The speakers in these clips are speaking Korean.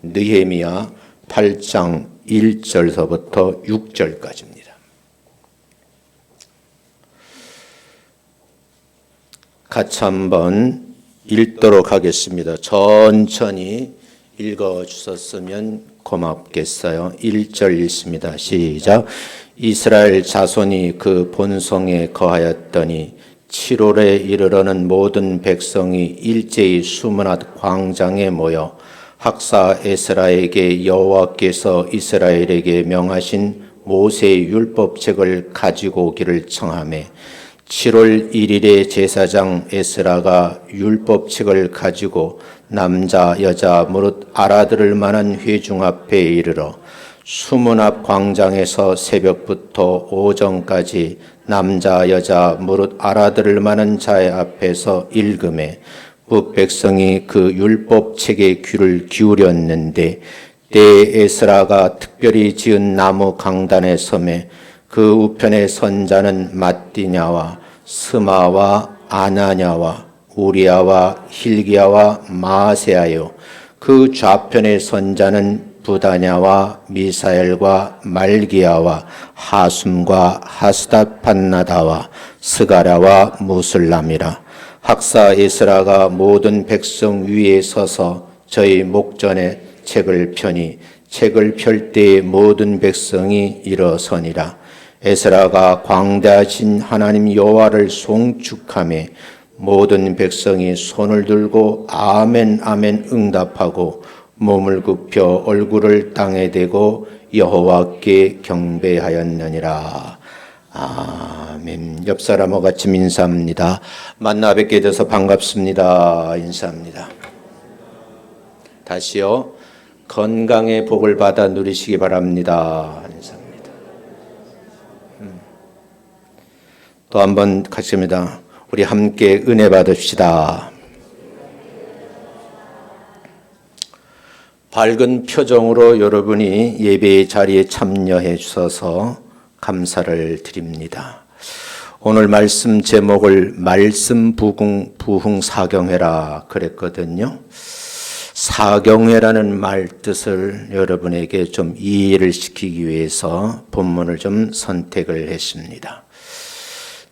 느헤미야 8장 1절서부터 6절까지입니다. 같이 한번 읽도록 하겠습니다. 천천히 읽어주셨으면 고맙겠어요. 1절 읽습니다. 시작. 이스라엘 자손이 그 본성에 거하였더니 7월에 이르러는 모든 백성이 일제히 수문앗 광장에 모여 학사 에스라에게 여호와께서 이스라엘에게 명하신 모세의 율법책을 가지고 오기를 청하매 7월 1일에 제사장 에스라가 율법책을 가지고 남자 여자 무릇 알아들을 만한 회중 앞에 이르러 수문 앞 광장에서 새벽부터 오전까지 남자 여자 무릇 알아들을 만한 자의 앞에서 읽음에 북백성이 그 율법책에 귀를 기울였는데 때에 에스라가 특별히 지은 나무 강단에 섬에 그 우편에 선 자는 matti냐와 스마와 아나냐와 우리야와 힐기야와 마세야요 그 좌편에 선 자는 부다냐와 미사엘과 말기야와 하숨과 하스다판나다와 스가랴와 무슬람이라. 학사 에스라가 모든 백성 위에 서서 저희 목전에 책을 펴니 책을 펼 때에 모든 백성이 일어서니라. 에스라가 광대하신 하나님 여호와를 송축하며 모든 백성이 손을 들고 아멘 아멘 응답하고 몸을 굽혀 얼굴을 땅에 대고 여호와께 경배하였느니라. 아멘. 옆 사람과 같이 인사합니다. 만나 뵙게 돼서 반갑습니다. 인사합니다. 다시요. 건강의 복을 받아 누리시기 바랍니다. 인사합니다. 또 한 번 같이 합니다. 우리 함께 은혜 받읍시다. 밝은 표정으로 여러분이 예배의 자리에 참여해 주셔서 감사를 드립니다. 오늘 말씀 제목을 말씀 부흥 사경회라 그랬거든요. 사경회라는 말 뜻을 여러분에게 좀 이해를 시키기 위해서 본문을 좀 선택을 했습니다.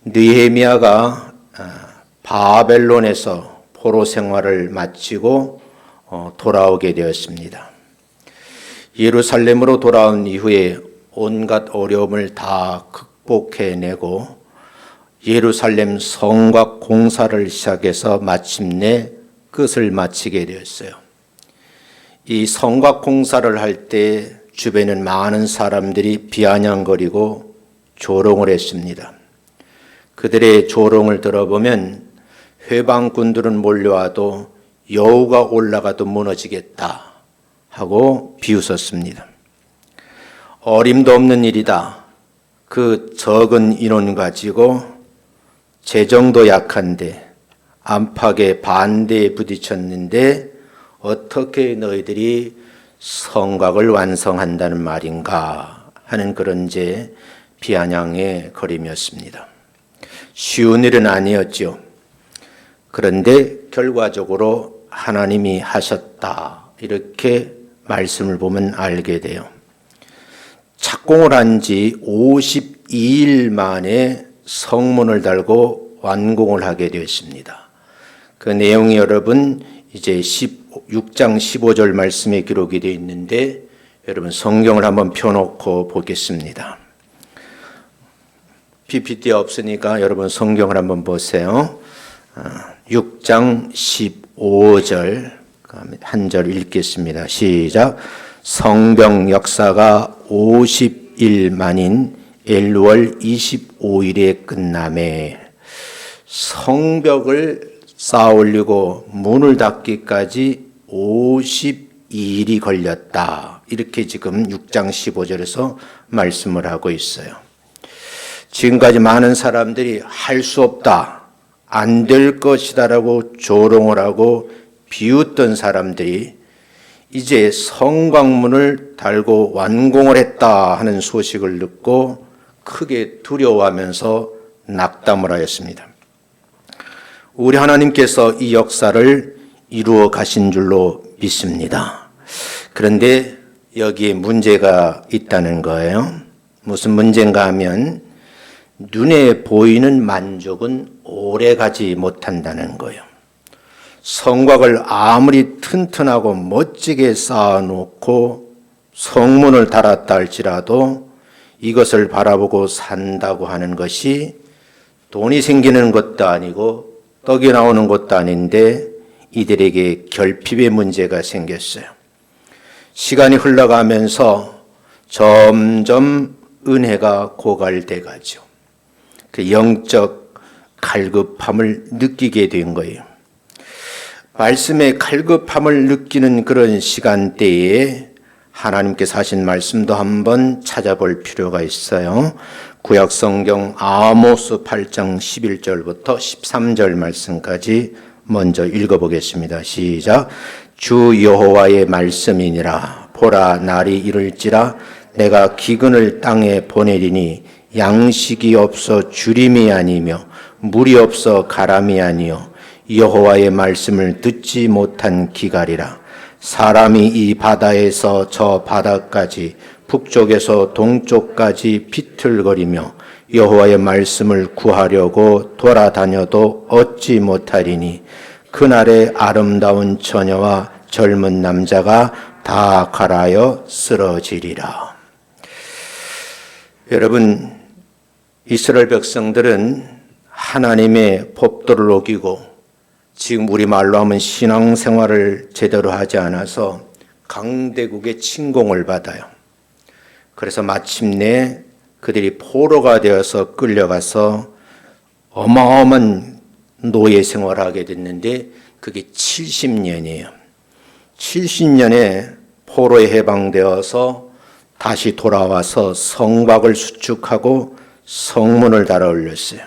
느헤미야가 바벨론에서 포로 생활을 마치고 돌아오게 되었습니다. 예루살렘으로 돌아온 이후에 온갖 어려움을 다 극복해내고 예루살렘 성곽 공사를 시작해서 마침내 끝을 마치게 되었어요. 이 성곽 공사를 할 때 주변에는 많은 사람들이 비아냥거리고 조롱을 했습니다. 그들의 조롱을 들어보면 회방꾼들은 몰려와도 여우가 올라가도 무너지겠다 하고 비웃었습니다. 어림도 없는 일이다. 그 적은 인원 가지고 재정도 약한데 안팎의 반대에 부딪혔는데 어떻게 너희들이 성곽을 완성한다는 말인가 하는 그런 비아냥의 거림이었습니다. 쉬운 일은 아니었죠. 그런데 결과적으로 하나님이 하셨다. 이렇게 말씀을 보면 알게 돼요. 착공을 한 지 52일 만에 성문을 달고 완공을 하게 되었습니다. 그 내용이 여러분 이제 6장 15절 말씀에 기록이 되어 있는데 여러분 성경을 한번 펴놓고 보겠습니다. PPT 없으니까 여러분 성경을 한번 보세요. 6장 15절 한 절 읽겠습니다. 시작. 성벽 역사가 50일 만인 엘루월 25일에 끝나매 성벽을 쌓아 올리고 문을 닫기까지 52일이 걸렸다. 이렇게 지금 6장 15절에서 말씀을 하고 있어요. 지금까지 많은 사람들이 할 수 없다, 안 될 것이다라고 조롱을 하고 비웃던 사람들이 이제 성곽문을 달고 완공을 했다 하는 소식을 듣고 크게 두려워하면서 낙담을 하였습니다. 우리 하나님께서 이 역사를 이루어 가신 줄로 믿습니다. 그런데 여기에 문제가 있다는 거예요. 무슨 문제인가 하면 눈에 보이는 만족은 오래 가지 못한다는 거예요. 성곽을 아무리 튼튼하고 멋지게 쌓아놓고 성문을 달았다 할지라도 이것을 바라보고 산다고 하는 것이 돈이 생기는 것도 아니고 떡이 나오는 것도 아닌데 이들에게 결핍의 문제가 생겼어요. 시간이 흘러가면서 점점 은혜가 고갈돼 가죠. 그 영적 갈급함을 느끼게 된 거예요. 말씀의 갈급함을 느끼는 그런 시간대에 하나님께서 하신 말씀도 한번 찾아볼 필요가 있어요. 구약성경 아모스 8장 11절부터 13절 말씀까지 먼저 읽어보겠습니다. 시작. 주 여호와의 말씀이니라. 보라, 날이 이를지라 내가 기근을 땅에 보내리니 양식이 없어 주림이 아니며 물이 없어 가람이 아니요 여호와의 말씀을 듣지 못한 기갈이라. 사람이 이 바다에서 저 바다까지 북쪽에서 동쪽까지 비틀거리며 여호와의 말씀을 구하려고 돌아다녀도 얻지 못하리니 그날에 아름다운 처녀와 젊은 남자가 다 갈아여 쓰러지리라. 여러분, 이스라엘 백성들은 하나님의 법도를 어기고 지금 우리말로 하면 신앙생활을 제대로 하지 않아서 강대국의 침공을 받아요. 그래서 마침내 그들이 포로가 되어서 끌려가서 어마어마한 노예 생활을 하게 됐는데 그게 70년이에요. 70년에 포로에 해방되어서 다시 돌아와서 성곽을 수축하고 성문을 달아 올렸어요.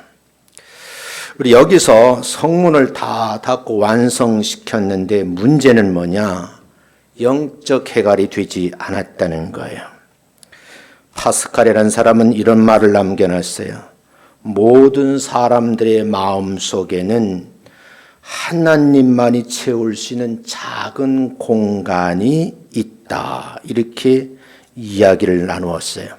우리 여기서 성문을 다 닫고 완성시켰는데 문제는 뭐냐? 영적 해갈이 되지 않았다는 거예요. 파스칼이라는 사람은 이런 말을 남겨놨어요. 모든 사람들의 마음속에는 하나님만이 채울 수 있는 작은 공간이 있다. 이렇게 이야기를 나누었어요.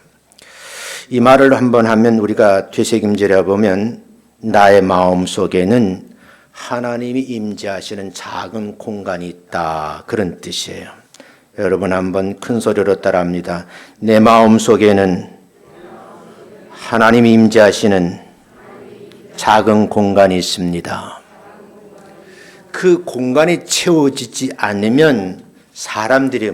이 말을 한번 하면 우리가 되새김질해 보면 나의 마음속에는 하나님이 임재하시는 작은 공간이 있다. 그런 뜻이에요. 여러분 한번 큰 소리로 따라합니다. 내 마음속에는 하나님이 임재하시는 작은 공간이 있습니다. 그 공간이 채워지지 않으면 사람들이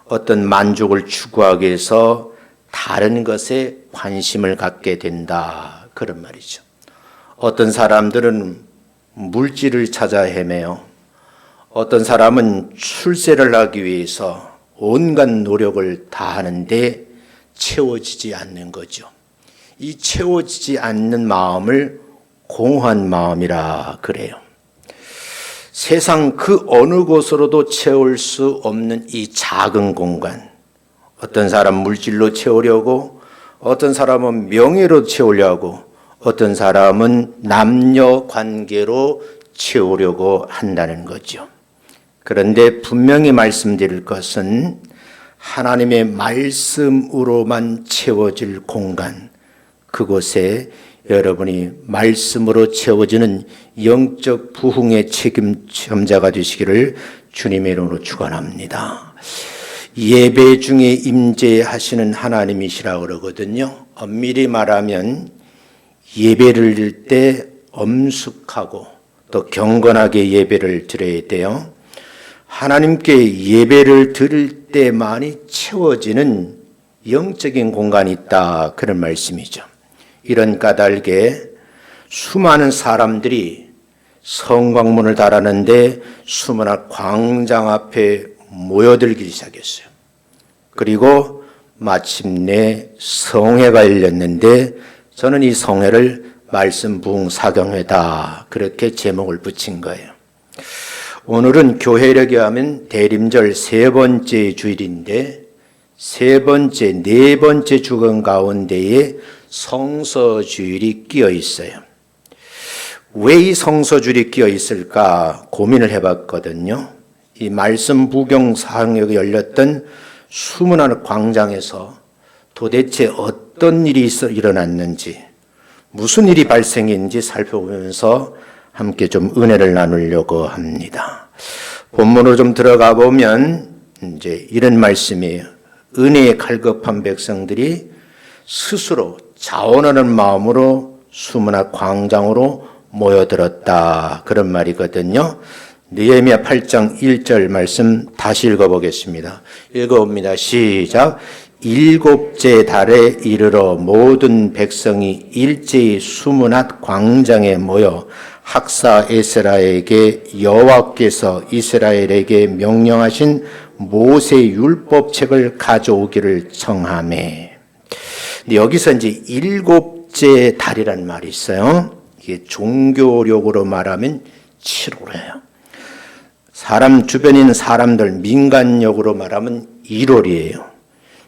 어떤 만족을 추구하기 위해서 다른 것에 관심을 갖게 된다. 그런 말이죠. 어떤 사람들은 물질을 찾아 헤매요. 어떤 사람은 출세를 하기 위해서 온갖 노력을 다하는데 채워지지 않는 거죠. 이 채워지지 않는 마음을 공허한 마음이라 그래요. 세상 그 어느 곳으로도 채울 수 없는 이 작은 공간. 어떤 사람 물질로 채우려고, 어떤 사람은 명예로 채우려고, 어떤 사람은 남녀 관계로 채우려고 한다는 거죠. 그런데 분명히 말씀드릴 것은 하나님의 말씀으로만 채워질 공간, 그곳에 여러분이 말씀으로 채워지는 영적 부흥의 책임자가 되시기를 주님의 이름으로 축원합니다. 예배 중에 임재하시는 하나님이시라고 그러거든요. 엄밀히 말하면 예배를 드릴 때 엄숙하고 또 경건하게 예배를 드려야 돼요. 하나님께 예배를 드릴 때만이 채워지는 영적인 공간이 있다. 그런 말씀이죠. 이런 까닭에 수많은 사람들이 성곽문을 달았는데 수문화 광장 앞에 모여들기 시작했어요. 그리고 마침내 성회가 열렸는데 저는 이 성회를 말씀 부흥 사경회다. 그렇게 제목을 붙인 거예요. 오늘은 교회력에 하면 대림절 세 번째 주일인데 네 번째 주간 가운데에 성서주일이 끼어 있어요. 왜 이 성서주일이 끼어 있을까 고민을 해봤거든요. 이 말씀 부경 사역에 열렸던 수문학 광장에서 도대체 어떤 일이 일어났는지, 무슨 일이 발생했는지 살펴보면서 함께 좀 은혜를 나누려고 합니다. 본문으로 좀 들어가 보면 이제 이런 말씀이에요. 은혜에 갈급한 백성들이 스스로 자원하는 마음으로 수문학 광장으로 모여들었다. 그런 말이거든요. 느헤미야 8장 1절 말씀 다시 읽어보겠습니다. 읽어봅니다. 시작. 일곱째 달에 이르러 모든 백성이 일제히 수문학 광장에 모여 학사 에스라에게 여호와께서 이스라엘에게 명령하신 모세 율법책을 가져오기를 청하매. 근데 여기서 이제 일곱째 달이라는 말이 있어요. 이게 종교력으로 말하면 7월이에요. 사람 주변에 있는 사람들 민간력으로 말하면 1월이에요.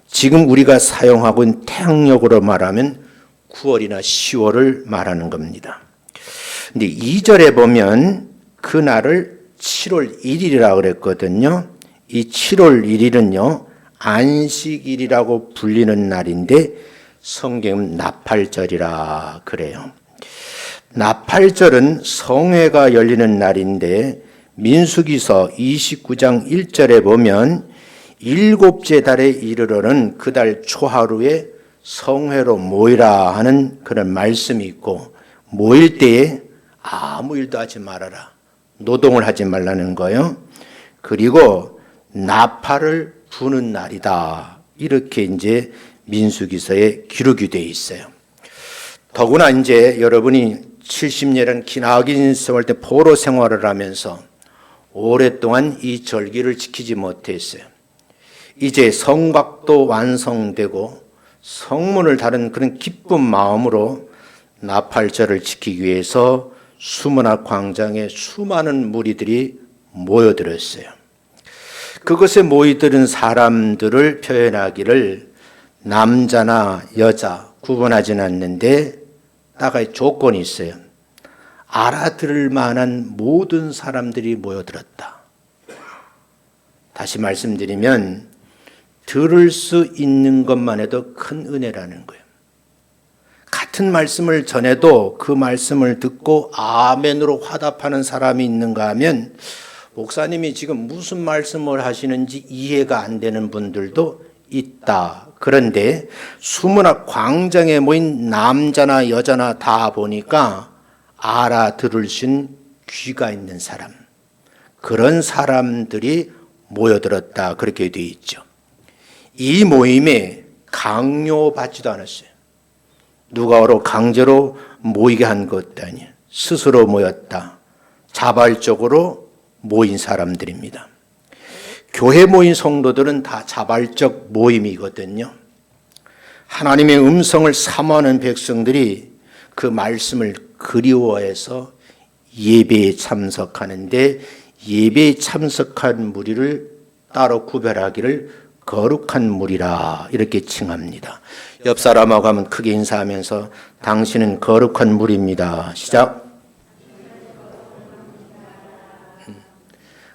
지금 우리가 사용하고 있는 태양력으로 말하면 9월이나 10월을 말하는 겁니다. 근데 2절에 보면 그날을 7월 1일이라고 그랬거든요. 이 7월 1일은요, 안식일이라고 불리는 날인데 성경은 나팔절이라 그래요. 나팔절은 성회가 열리는 날인데 민수기서 29장 1절에 보면 일곱째 달에 이르러는 그달 초하루에 성회로 모이라 하는 그런 말씀이 있고, 모일 때에 아무 일도 하지 말아라. 노동을 하지 말라는 거예요. 그리고 나팔을 부는 날이다. 이렇게 이제 민수기서에 기록이 되어 있어요. 더구나 이제 여러분이 70년이라는 기나긴 세월 때 포로 생활을 하면서 오랫동안 이 절기를 지키지 못했어요. 이제 성곽도 완성되고 성문을 다룬 그런 기쁜 마음으로 나팔절을 지키기 위해서 수문학 광장에 수많은 무리들이 모여들었어요. 그것에 모이들은 사람들을 표현하기를 남자나 여자 구분하지는 않는데 딱 조건이 있어요. 알아들을 만한 모든 사람들이 모여들었다. 다시 말씀드리면 들을 수 있는 것만 해도 큰 은혜라는 거예요. 같은 말씀을 전해도 그 말씀을 듣고 아멘으로 화답하는 사람이 있는가 하면 목사님이 지금 무슨 말씀을 하시는지 이해가 안 되는 분들도 있다. 그런데 수문학 광장에 모인 남자나 여자나 다 보니까 알아들을 수 있는 귀가 있는 사람, 그런 사람들이 모여들었다. 그렇게 되어 있죠. 이 모임에 강요받지도 않았어요. 누가 강제로 모이게 한 것도 아니에요. 스스로 모였다. 자발적으로 모인 사람들입니다. 교회 모인 성도들은 다 자발적 모임이거든요. 하나님의 음성을 사모하는 백성들이 그 말씀을 그리워해서 예배에 참석하는데, 예배에 참석한 무리를 따로 구별하기를 거룩한 무리라 이렇게 칭합니다. 옆 사람하고 하면 크게 인사하면서 당신은 거룩한 무리입니다. 시작.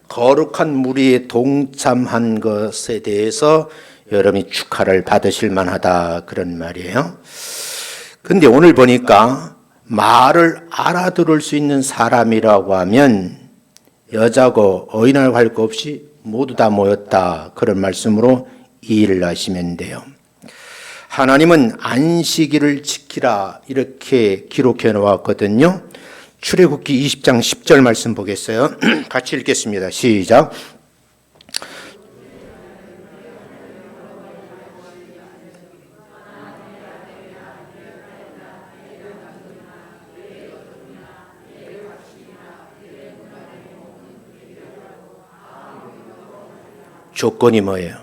거룩한 무리에 동참한 것에 대해서 여러분이 축하를 받으실 만하다, 그런 말이에요. 근데 오늘 보니까 말을 알아들을 수 있는 사람이라고 하면 여자고 어린아이고 할 거 없이 모두 다 모였다, 그런 말씀으로 이해를 하시면 돼요. 하나님은 안식일을 지키라 이렇게 기록해 놓았거든요. 출애굽기 20장 10절 말씀 보겠어요. 같이 읽겠습니다. 시작. 조건이 뭐예요?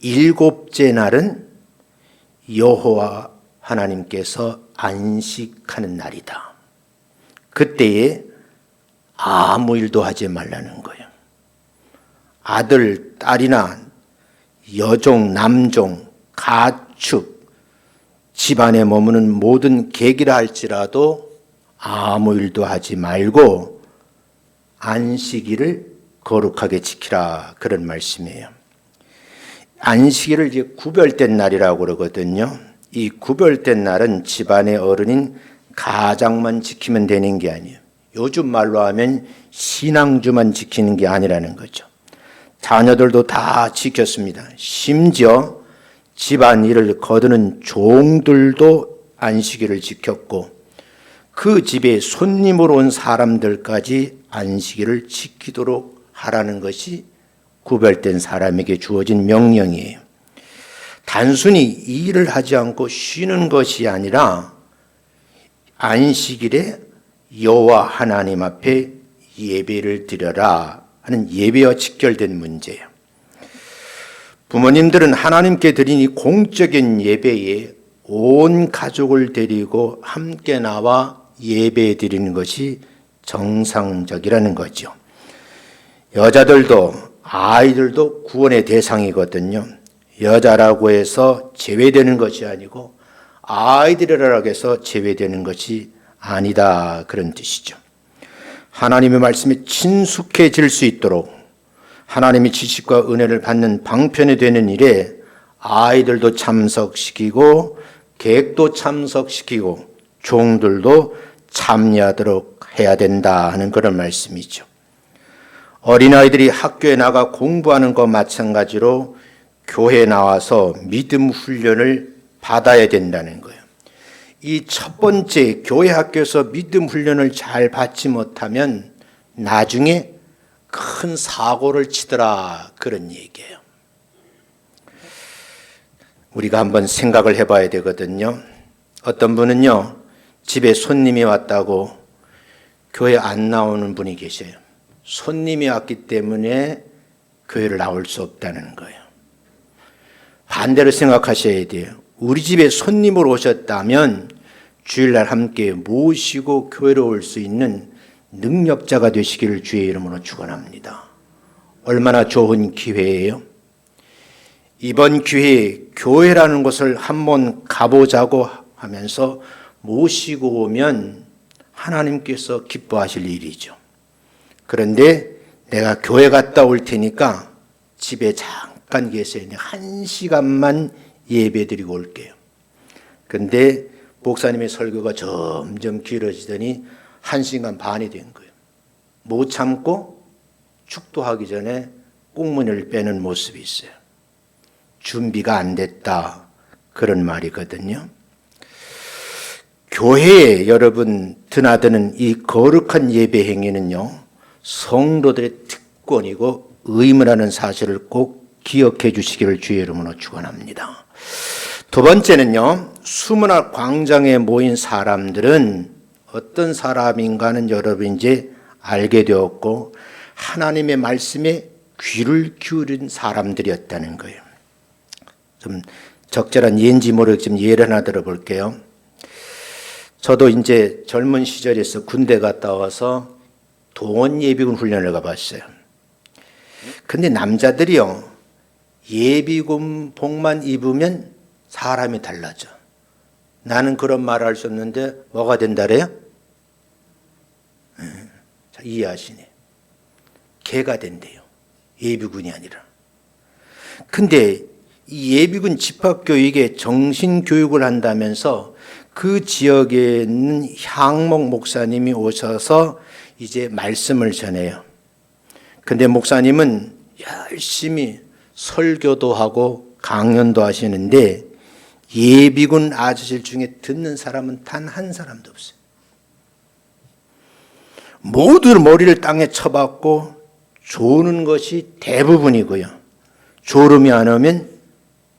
일곱째 날은 여호와 하나님께서 안식하는 날이다. 그때에 아무 일도 하지 말라는 거예요. 아들, 딸이나 여종, 남종, 가축, 집안에 머무는 모든 객이라 할지라도 아무 일도 하지 말고 안식일을 거룩하게 지키라 그런 말씀이에요. 안식일을 이제 구별된 날이라고 그러거든요. 이 구별된 날은 집안의 어른인 가장만 지키면 되는 게 아니에요. 요즘 말로 하면 신앙주만 지키는 게 아니라는 거죠. 자녀들도 다 지켰습니다. 심지어 집안일을 거두는 종들도 안식일을 지켰고 그 집에 손님으로 온 사람들까지 안식일을 지키도록 하라는 것이 구별된 사람에게 주어진 명령이에요. 단순히 일을 하지 않고 쉬는 것이 아니라 안식일에 여호와 하나님 앞에 예배를 드려라 하는 예배와 직결된 문제예요. 부모님들은 하나님께 드린 이 공적인 예배에 온 가족을 데리고 함께 나와 예배 드리는 것이 정상적이라는 거죠. 여자들도 아이들도 구원의 대상이거든요. 여자라고 해서 제외되는 것이 아니고 아이들이라고 해서 제외되는 것이 아니다 그런 뜻이죠. 하나님의 말씀에 친숙해질 수 있도록 하나님의 지식과 은혜를 받는 방편이 되는 일에 아이들도 참석시키고 객도 참석시키고 종들도 참여하도록 해야 된다 하는 그런 말씀이죠. 어린아이들이 학교에 나가 공부하는 것 마찬가지로 교회에 나와서 믿음 훈련을 받아야 된다는 거예요. 이 첫 번째 교회 학교에서 믿음 훈련을 잘 받지 못하면 나중에 큰 사고를 치더라 그런 얘기예요. 우리가 한번 생각을 해봐야 되거든요. 어떤 분은요, 집에 손님이 왔다고 교회 안 나오는 분이 계셔요. 손님이 왔기 때문에 교회를 나올 수 없다는 거예요. 반대로 생각하셔야 돼요. 우리 집에 손님으로 오셨다면 주일날 함께 모시고 교회로 올 수 있는 능력자가 되시기를 주의 이름으로 축원합니다. 얼마나 좋은 기회예요. 이번 기회에 교회라는 곳을 한번 가보자고 하면서 모시고 오면 하나님께서 기뻐하실 일이죠. 그런데 내가 교회 갔다 올 테니까 집에 잠깐 계세요. 1시간만 예배 드리고 올게요. 근데 목사님의 설교가 점점 길어지더니 1시간 반이 된 거예요. 못 참고 축도하기 전에 꽁무니를 빼는 모습이 있어요. 준비가 안 됐다 그런 말이거든요. 교회에 여러분 드나드는 이 거룩한 예배 행위는요, 성도들의 특권이고 의무라는 사실을 꼭 기억해 주시기를 주의 이름으로 축원합니다. 두 번째는요, 수문학 광장에 모인 사람들은 어떤 사람인가는 여러분 이제 알게 되었고 하나님의 말씀에 귀를 기울인 사람들이었다는 거예요. 좀 적절한 예인지 모르겠지만 예를 하나 들어볼게요. 저도 이제 젊은 시절에서 군대 갔다 와서 동원 예비군 훈련을 가봤어요. 근데 남자들이요, 예비군 복만 입으면 사람이 달라져. 나는 그런 말을 할 수 없는데 뭐가 된다래요? 자, 이해하시네. 개가 된대요. 예비군이 아니라. 근데 이 예비군 집합교육에 정신교육을 한다면서 그 지역에 있는 향목 목사님이 오셔서 이제 말씀을 전해요. 근데 목사님은 열심히 설교도 하고 강연도 하시는데 예비군 아저씨 중에 듣는 사람은 단 한 사람도 없어요. 모두 머리를 땅에 쳐박고 조는 것이 대부분이고요. 졸음이 안 오면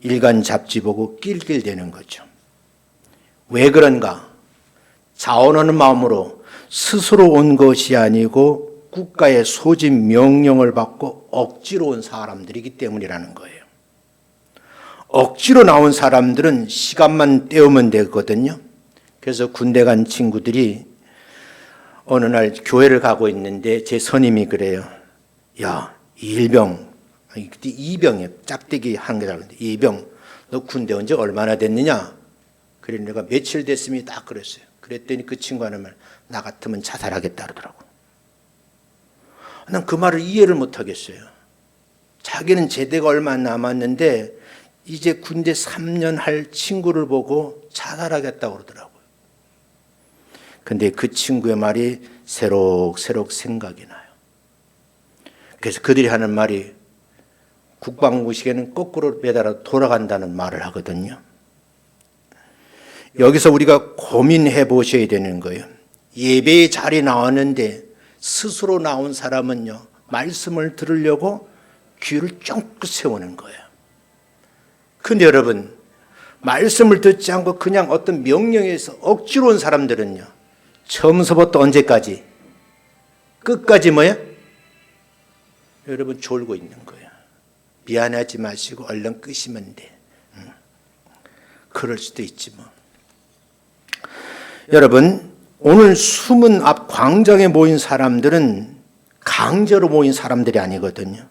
일간 잡지 보고 낄낄대는 거죠. 왜 그런가? 자원하는 마음으로 스스로 온 것이 아니고 국가의 소집 명령을 받고 억지로 온 사람들이기 때문이라는 거예요. 억지로 나온 사람들은 시간만 때우면 되거든요. 그래서 군대 간 친구들이 어느 날 교회를 가고 있는데 제 선임이 그래요. 야, 일병, 그때 이병이에요. 짝대기 한 개다. 이병, 너 군대 언제 얼마나 됐느냐? 그래 내가 며칠 됐습니다. 딱 그랬어요. 그랬더니 그 친구 하는 말, 나 같으면 자살하겠다 그러더라고. 난 그 말을 이해를 못 하겠어요. 자기는 제대가 얼마 안 남았는데 이제 군대 3년 할 친구를 보고 자살하겠다고 그러더라고요. 근데 그 친구의 말이 새록새록 생각이 나요. 그래서 그들이 하는 말이 국방부 시계는 거꾸로 매달아 돌아간다는 말을 하거든요. 여기서 우리가 고민해 보셔야 되는 거예요. 예배의 자리에 나왔는데 스스로 나온 사람은요, 말씀을 들으려고 귀를 쫑긋 세우는 거예요. 근데 여러분, 말씀을 듣지 않고 그냥 어떤 명령에서 억지로 온 사람들은요, 처음서부터 언제까지? 끝까지 뭐야? 여러분, 졸고 있는 거예요. 미안하지 마시고 얼른 끄시면 돼. 그럴 수도 있지 뭐. 여러분, 오늘 수문 앞 광장에 모인 사람들은 강제로 모인 사람들이 아니거든요.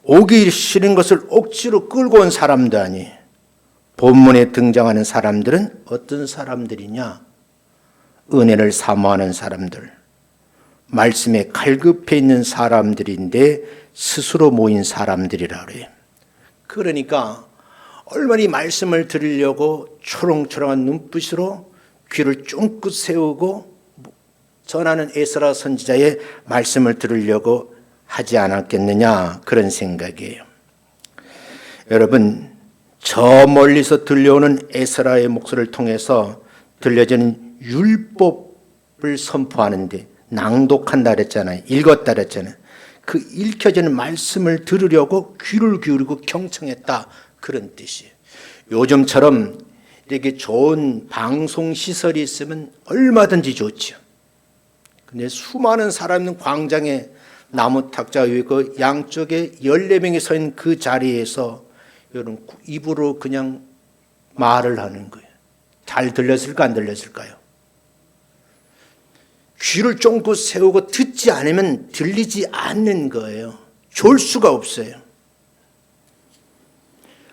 오기 싫은 것을 억지로 끌고 온 사람도 아니에요. 본문에 등장하는 사람들은 어떤 사람들이냐? 은혜를 사모하는 사람들, 말씀에 갈급해 있는 사람들인데 스스로 모인 사람들이라 그래요. 그러니까 얼마나 이 말씀을 들으려고 초롱초롱한 눈빛으로 귀를 쫑긋 세우고 전하는 에스라 선지자의 말씀을 들으려고 하지 않았겠느냐, 그런 생각이에요. 여러분, 저 멀리서 들려오는 에스라의 목소리를 통해서 들려지는 율법을 선포하는데 낭독한다 그랬잖아요. 읽었다 그랬잖아요. 그 읽혀지는 말씀을 들으려고 귀를 기울이고 경청했다, 그런 뜻이에요. 요즘처럼 이렇게 좋은 방송 시설이 있으면 얼마든지 좋죠. 근데 수많은 사람 있는 광장에 나무 탁자 위에 그 양쪽에 14명이 서 있는 그 자리에서 여러분 입으로 그냥 말을 하는 거예요. 잘 들렸을까 안 들렸을까요? 귀를 쫑긋 세우고 듣지 않으면 들리지 않는 거예요. 좋을 수가 없어요.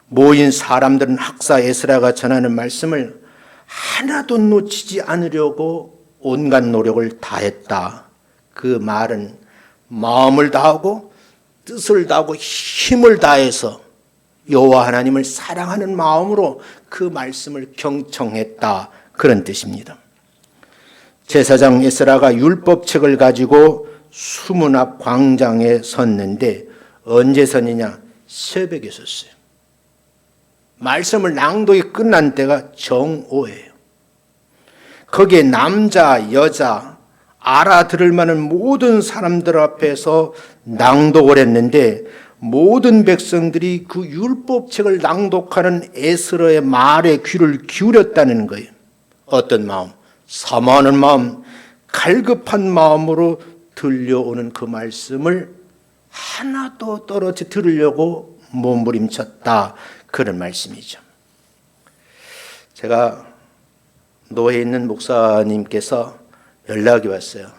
모인 사람들은 학사 에스라가 전하는 말씀을 하나도 놓치지 않으려고 온갖 노력을 다했다. 그 말은 마음을 다하고 뜻을 다하고 힘을 다해서 여호와 하나님을 사랑하는 마음으로 그 말씀을 경청했다, 그런 뜻입니다. 제사장 에스라가 율법책을 가지고 수문 앞 광장에 섰는데 언제 섰느냐? 새벽에 섰어요. 말씀을 낭독이 끝난 때가 정오예요. 거기에 남자, 여자, 알아들을 만한 모든 사람들 앞에서 낭독을 했는데 모든 백성들이 그 율법책을 낭독하는 에스라의 말에 귀를 기울였다는 거예요. 어떤 마음? 사모하는 마음, 갈급한 마음으로 들려오는 그 말씀을 하나도 떨어져 들으려고 몸부림쳤다, 그런 말씀이죠. 제가 노회에 있는 목사님께서 연락이 왔어요.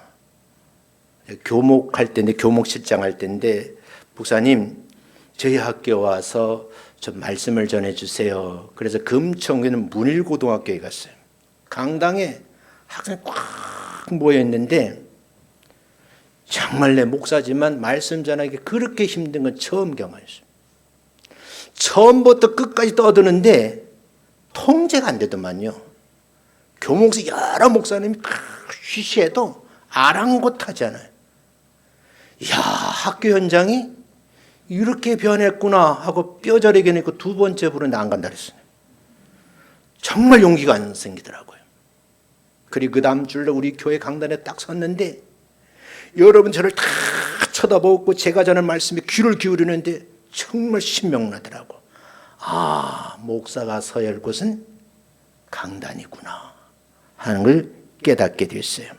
교목할 때인데, 교목실장 할 때인데, 목사님, 저희 학교 와서 좀 말씀을 전해주세요. 그래서 금천구에는 문일고등학교에 갔어요. 강당에 학생이 꽉 모여있는데 정말 내 목사지만 말씀 전하기 그렇게 힘든 건 처음 경험했어요. 처음부터 끝까지 떠드는데 통제가 안 되더만요. 교목에서 여러 목사님이 쉬쉬해도 아랑곳하잖아요. 이야, 학교 현장이 이렇게 변했구나 하고 뼈저리게 내고 두 번째 부른 안 간다 그랬어요. 정말 용기가 안 생기더라고요. 그리고 그 다음 주일날 우리 교회 강단에 딱 섰는데 여러분 저를 다 쳐다보고 제가 전하는 말씀에 귀를 기울이는데 정말 신명나더라고. 아, 목사가 서야 할 곳은 강단이구나 하는 걸 깨닫게 됐어요.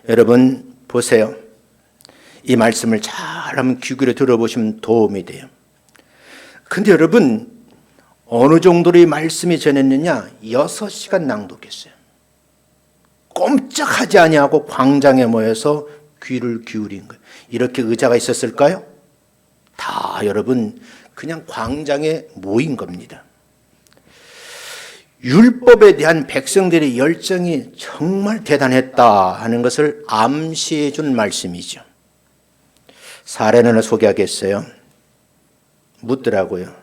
여러분 보세요. 이 말씀을 잘 한번 귀 기울여 들어보시면 도움이 돼요. 근데 여러분 어느 정도로 이 말씀이 전했느냐? 6시간 낭독했어요. 꼼짝하지 아니하고 광장에 모여서 귀를 기울인 거예요. 이렇게 의자가 있었을까요? 다 여러분 그냥 광장에 모인 겁니다. 율법에 대한 백성들의 열정이 정말 대단했다 하는 것을 암시해 준 말씀이죠. 사례를 하나 소개하겠어요. 묻더라고요.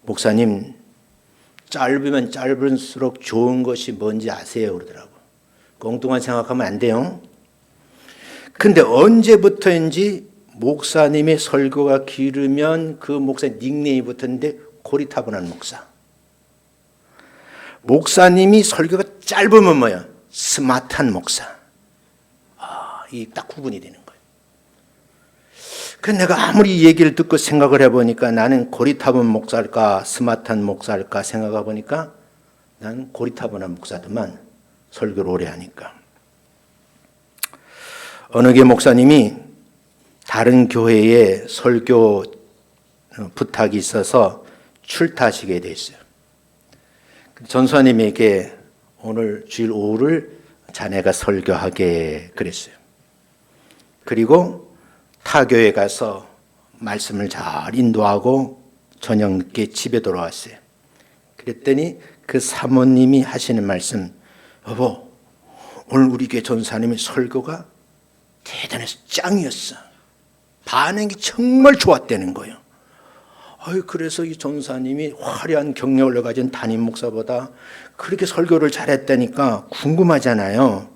목사님, 짧으면 짧을수록 좋은 것이 뭔지 아세요? 그러더라고. 엉뚱한 생각하면 안 돼요. 근데 언제부터인지 목사님의 설교가 길으면 그 목사님 닉네임이 붙었는데 고리타분한 목사. 목사님이 설교가 짧으면 뭐야? 스마트한 목사. 이 딱 구분이 되는 거예요. 그래서 내가 아무리 이 얘기를 듣고 생각을 해보니까 나는 고리타분 목사일까 스마트한 목사일까 생각해 보니까 나는 고리타분한 목사더만, 설교를 오래 하니까. 어느 게 목사님이 다른 교회에 설교 부탁이 있어서 출타하시게 됐어요. 전수사님에게 오늘 주일 오후를 자네가 설교하게 그랬어요. 그리고 타교에 가서 말씀을 잘 인도하고 저녁 늦게 집에 돌아왔어요. 그랬더니 그 사모님이 하시는 말씀, 여보, 오늘 우리 교회 전사님의 설교가 대단해서 짱이었어. 반응이 정말 좋았다는 거예요. 그래서 이 전사님이 화려한 경력을 가진 담임 목사보다 그렇게 설교를 잘했다니까 궁금하잖아요.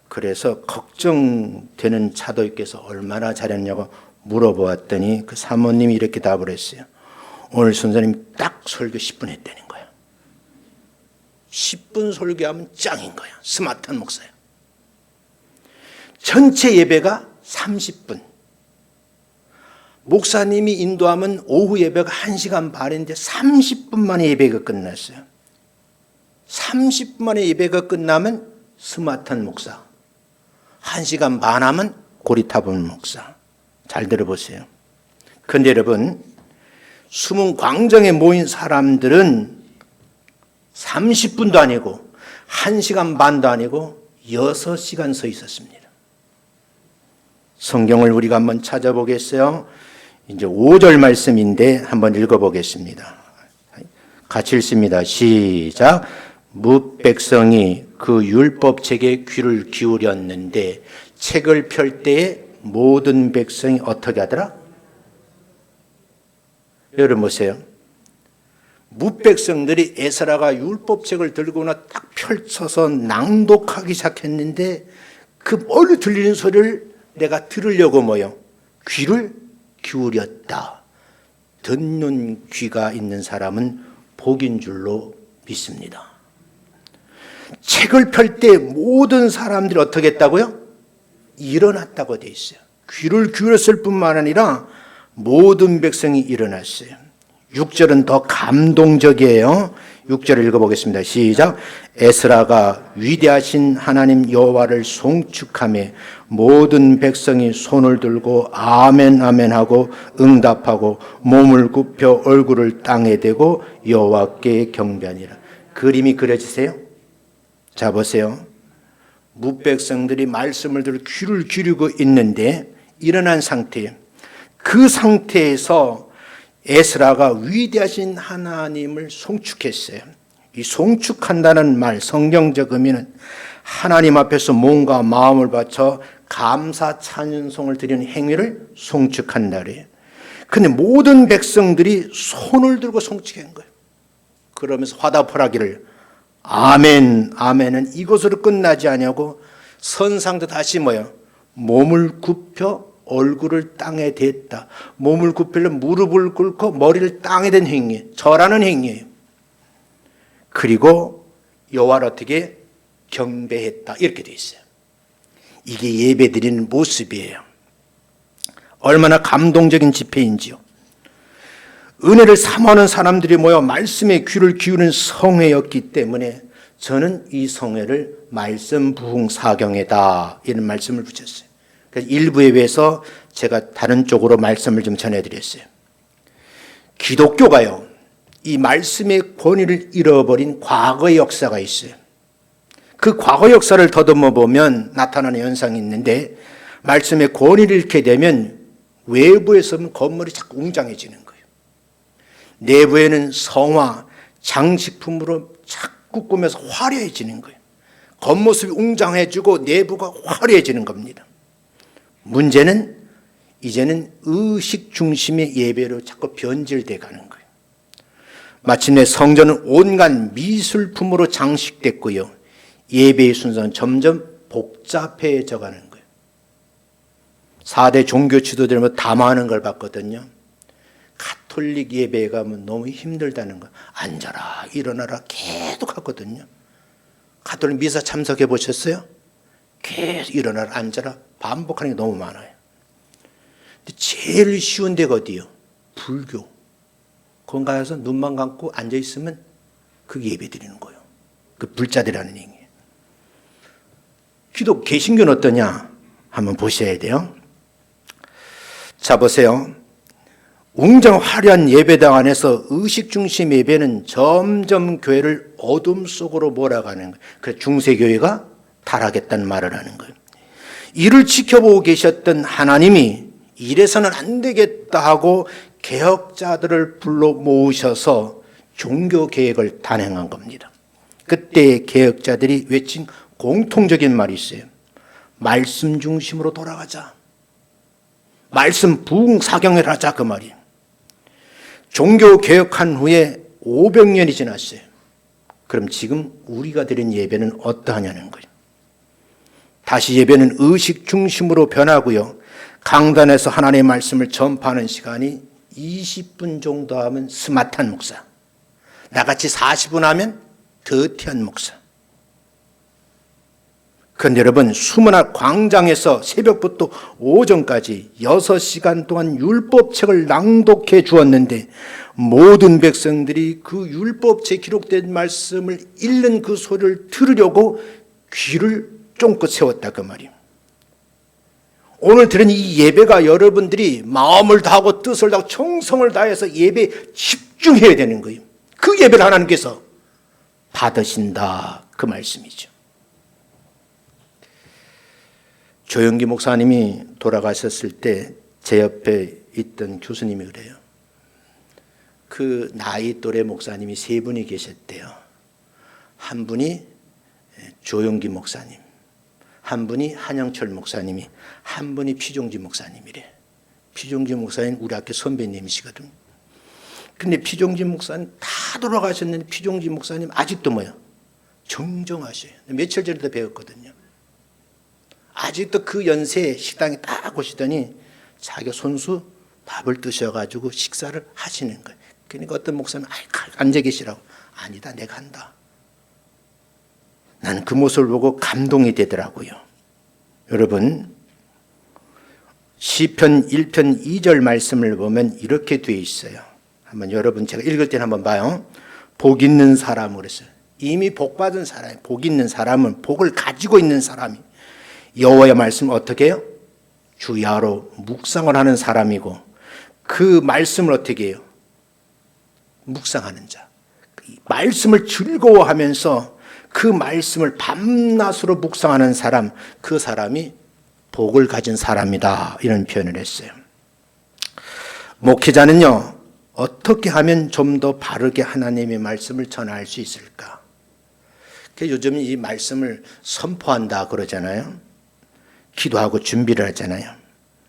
그래서 걱정되는 차도님께서 얼마나 잘했냐고 물어보았더니 그 사모님이 이렇게 답을 했어요. 오늘 선생님 딱 설교 10분 했다는 거예요. 10분 설교하면 짱인 거야. 스마트한 목사야. 전체 예배가 30분. 목사님이 인도하면 오후 예배가 1시간 반인데 30분 만에 예배가 끝났어요. 30분 만에 예배가 끝나면 스마트한 목사. 1시간 반 하면 고리타분 목사. 잘 들어보세요. 그런데 여러분, 숨은 광장에 모인 사람들은 30분도 아니고 1시간 반도 아니고 6시간 서 있었습니다. 성경을 우리가 한번 찾아보겠어요. 이제 5절 말씀인데 한번 읽어보겠습니다. 같이 읽습니다. 시작. 뭇백성이 그 율법책에 귀를 기울였는데 책을 펼 때에 모든 백성이 어떻게 하더라? 여러분 보세요. 뭇백성들이 에스라가 율법책을 들고나 딱 펼쳐서 낭독하기 시작했는데 그 멀리 들리는 소리를 내가 들으려고 뭐요? 귀를 기울였다. 듣는 귀가 있는 사람은 복인 줄로 믿습니다. 책을 펼 때 모든 사람들이 어떻게 했다고요? 일어났다고 되어 있어요. 귀를 기울였을 뿐만 아니라 모든 백성이 일어났어요. 6절은 더 감동적이에요. 6절을 읽어보겠습니다. 시작. 에스라가 위대하신 하나님 여호와를 송축하며 모든 백성이 손을 들고 아멘 아멘 하고 응답하고 몸을 굽혀 얼굴을 땅에 대고 여호와께 경배하니라. 그림이 그려지세요? 자 보세요. 뭇백성들이 말씀을 들어 귀를 기울이고 있는데 일어난 상태예요. 그 상태에서 에스라가 위대하신 하나님을 송축했어요. 이 송축한다는 말 성경적 의미는 하나님 앞에서 몸과 마음을 바쳐 감사 찬송을 드리는 행위를 송축한다 그래요. 근데 모든 백성들이 손을 들고 송축한 거예요. 그러면서 화답을 하기를 아멘, 아멘은 이것으로 끝나지 아니하고 선상도 다시 뭐예요? 몸을 굽혀 얼굴을 땅에 댔다. 몸을 굽히려 무릎을 꿇고 머리를 땅에 댄 행위, 절하는 행위예요. 그리고 여호와를 어떻게 경배했다 이렇게 돼 있어요. 이게 예배드리는 모습이에요. 얼마나 감동적인 집회인지요. 은혜를 사모하는 사람들이 모여 말씀에 귀를 기울이는 성회였기 때문에 저는 이 성회를 말씀 부흥 사경회다 이런 말씀을 붙였어요. 그래서 일부 예배에서 제가 다른 쪽으로 말씀을 좀 전해드렸어요. 기독교가요, 이 말씀의 권위를 잃어버린 과거의 역사가 있어요. 그 과거 역사를 더듬어 보면 나타나는 현상이 있는데 말씀의 권위를 잃게 되면 외부에서는 건물이 자꾸 웅장해지는 거예요. 내부에는 성화, 장식품으로 자꾸 꾸며서 화려해지는 거예요. 겉모습이 웅장해지고 내부가 화려해지는 겁니다. 문제는 이제는 의식 중심의 예배로 자꾸 변질돼 가는 거예요. 마침내 성전은 온갖 미술품으로 장식됐고요. 예배의 순서는 점점 복잡해져 가는 거예요. 4대 종교 지도자들 담화하는 걸 봤거든요. 가톨릭 예배에 가면 너무 힘들다는 거예요. 앉아라 일어나라 계속 하거든요. 가톨릭 미사 참석해 보셨어요? 계속 일어나라 앉아라 반복하는 게 너무 많아요. 근데 제일 쉬운 데가 어디요? 불교. 거기 가서 눈만 감고 앉아 있으면 그게 예배 드리는 거예요. 그 불자들이라는 얘기예요. 기독 개신교는 어떠냐? 한번 보셔야 돼요. 자 보세요. 웅장 화려한 예배당 안에서 의식 중심 예배는 점점 교회를 어둠 속으로 몰아가는 거예요. 그래서 중세교회가 타락했다는 말을 하는 거예요. 이를 지켜보고 계셨던 하나님이 이래서는 안 되겠다 하고 개혁자들을 불러 모으셔서 종교개혁을 단행한 겁니다. 그때 개혁자들이 외친 공통적인 말이 있어요. 말씀 중심으로 돌아가자. 말씀 부흥사경을 하자 그 말이에요. 종교개혁한 후에 500년이 지났어요. 그럼 지금 우리가 드린 예배는 어떠하냐는 거예요. 다시 예배는 의식 중심으로 변하고요. 강단에서 하나님의 말씀을 전파하는 시간이 20분 정도 하면 스마트한 목사, 나같이 40분 하면 더티한 목사. 그런데 여러분 수문학 광장에서 새벽부터 오전까지 6시간 동안 율법책을 낭독해 주었는데 모든 백성들이 그 율법책에 기록된 말씀을 읽는 그 소리를 들으려고 귀를 쫑긋 세웠다 그 말이에요. 오늘 드린 이 예배가 여러분들이 마음을 다하고 뜻을 다하고 정성을 다해서 예배에 집중해야 되는 거예요. 그 예배를 하나님께서 받으신다 그 말씀이죠. 조영기 목사님이 돌아가셨을 때 제 옆에 있던 교수님이 그래요. 그 나이 또래 목사님이 3분이 계셨대요. 한 분이 조영기 목사님, 한 분이 한영철 목사님이, 한 분이 피종지 목사님이래. 피종지 목사님 우리 학교 선배님이시거든. 근데 피종지 목사님 다 돌아가셨는데 피종지 목사님 아직도 뭐야? 정정하셔요. 며칠 전에도 배웠거든요. 아직도 그 연세에 식당에 딱 오시더니 자기가 손수 밥을 드셔가지고 식사를 하시는 거예요. 그러니까 어떤 목사님 앉아 계시라고. 아니다 내가 한다. 나는 그 모습을 보고 감동이 되더라고요. 여러분 시편 1편 2절 말씀을 보면 이렇게 되어 있어요. 한번 여러분 제가 읽을 때는 한번 봐요. 복 있는 사람 그랬어요. 이미 복 받은 사람이, 복 있는 사람은 복을 가지고 있는 사람이 여호와의 말씀을 어떻게 해요? 주야로 묵상을 하는 사람이고 그 말씀을 어떻게 해요? 묵상하는 자. 말씀을 즐거워하면서 그 말씀을 밤낮으로 묵상하는 사람, 그 사람이 복을 가진 사람이다 이런 표현을 했어요. 목회자는요 어떻게 하면 좀 더 바르게 하나님의 말씀을 전할 수 있을까? 요즘 이 말씀을 선포한다 그러잖아요. 기도하고 준비를 하잖아요.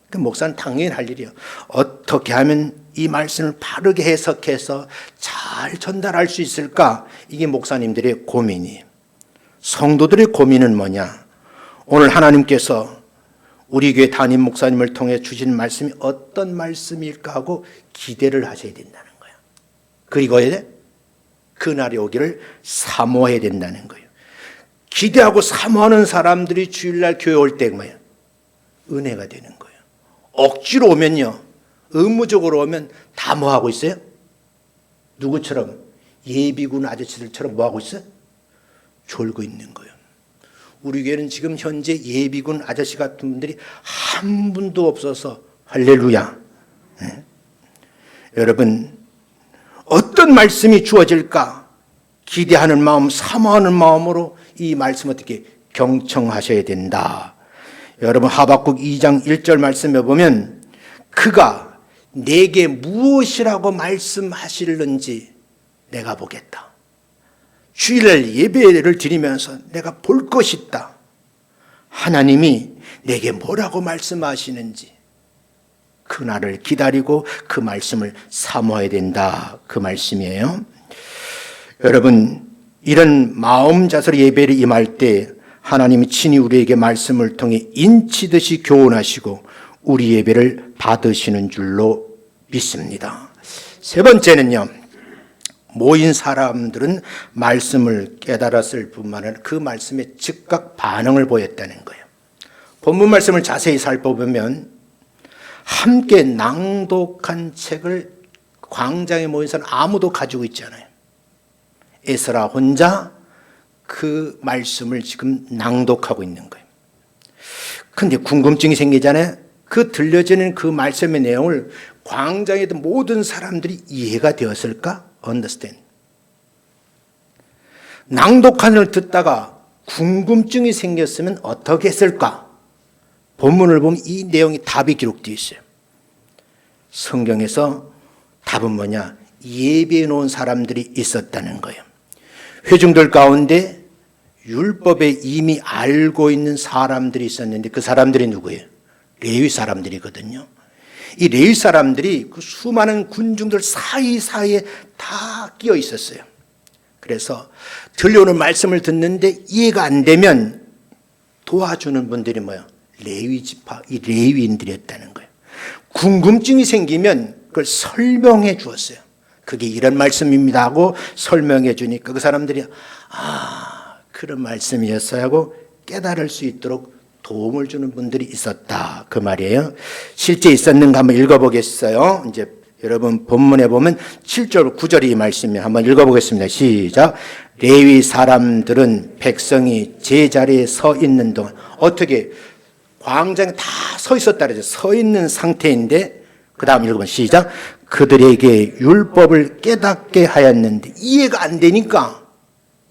그 목사는 당연히 할 일이에요. 어떻게 하면 이 말씀을 바르게 해석해서 잘 전달할 수 있을까? 이게 목사님들의 고민이에요. 성도들의 고민은 뭐냐? 오늘 하나님께서 우리 교회 담임 목사님을 통해 주신 말씀이 어떤 말씀일까 하고 기대를 하셔야 된다는 거예요. 그리고 그날이 오기를 사모해야 된다는 거예요. 기대하고 사모하는 사람들이 주일날 교회 올 때 뭐예요? 은혜가 되는 거예요. 억지로 오면요, 의무적으로 오면 다 뭐 하고 있어요? 누구처럼? 예비군 아저씨들처럼 뭐 하고 있어요? 졸고 있는 거예요. 우리 교회는 지금 현재 예비군 아저씨 같은 분들이 한 분도 없어서 할렐루야. 네? 여러분 어떤 말씀이 주어질까 기대하는 마음, 사모하는 마음으로 이 말씀 어떻게 경청하셔야 된다. 여러분 하박국 2장 1절 말씀에 보면 그가 내게 무엇이라고 말씀하실는지 내가 보겠다. 주일날 예배를 드리면서 내가 볼 것이다. 하나님이 내게 뭐라고 말씀하시는지 그날을 기다리고 그 말씀을 사모해야 된다. 그 말씀이에요. 여러분, 이런 마음 자세로 예배를 임할 때 하나님이 친히 우리에게 말씀을 통해 인치듯이 교훈하시고 우리 예배를 받으시는 줄로 믿습니다. 세 번째는요, 모인 사람들은 말씀을 깨달았을 뿐만 아니라 그 말씀에 즉각 반응을 보였다는 거예요. 본문 말씀을 자세히 살펴보면 함께 낭독한 책을 광장에 모인 사람 아무도 가지고 있지 않아요. 에스라 혼자 그 말씀을 지금 낭독하고 있는 거예요. 근데 궁금증이 생기잖아요. 그 들려지는 그 말씀의 내용을 광장에 있던 모든 사람들이 이해가 되었을까? understand. 낭독하는 걸 듣다가 궁금증이 생겼으면 어떻게 했을까? 본문을 보면 이 내용이 답이 기록되어 있어요. 성경에서 답은 뭐냐? 예비해 놓은 사람들이 있었다는 거예요. 회중들 가운데 율법에 이미 알고 있는 사람들이 있었는데 그 사람들이 누구예요? 레위 사람들이거든요. 이 레위 사람들이 그 수많은 군중들 사이사이에 다 끼어 있었어요. 그래서 들려오는 말씀을 듣는데 이해가 안 되면 도와주는 분들이 뭐예요? 레위 지파, 이 레위인들이었다는 거예요. 궁금증이 생기면 그걸 설명해 주었어요. 그게 이런 말씀입니다 하고 설명해 주니까 그 사람들이 그런 말씀이었어요 하고 깨달을 수 있도록 도움을 주는 분들이 있었다. 그 말이에요. 실제 있었는가 한번 읽어보겠어요. 이제 여러분 본문에 보면 7절 9절이 이 말씀이에요. 한번 읽어보겠습니다. 시작. 레위 사람들은 백성이 제자리에 서 있는 동안 어떻게 광장에 다 서 있었다 그러죠. 서 있는 상태인데 그 다음 읽어보면 시작. 그들에게 율법을 깨닫게 하였는데 이해가 안 되니까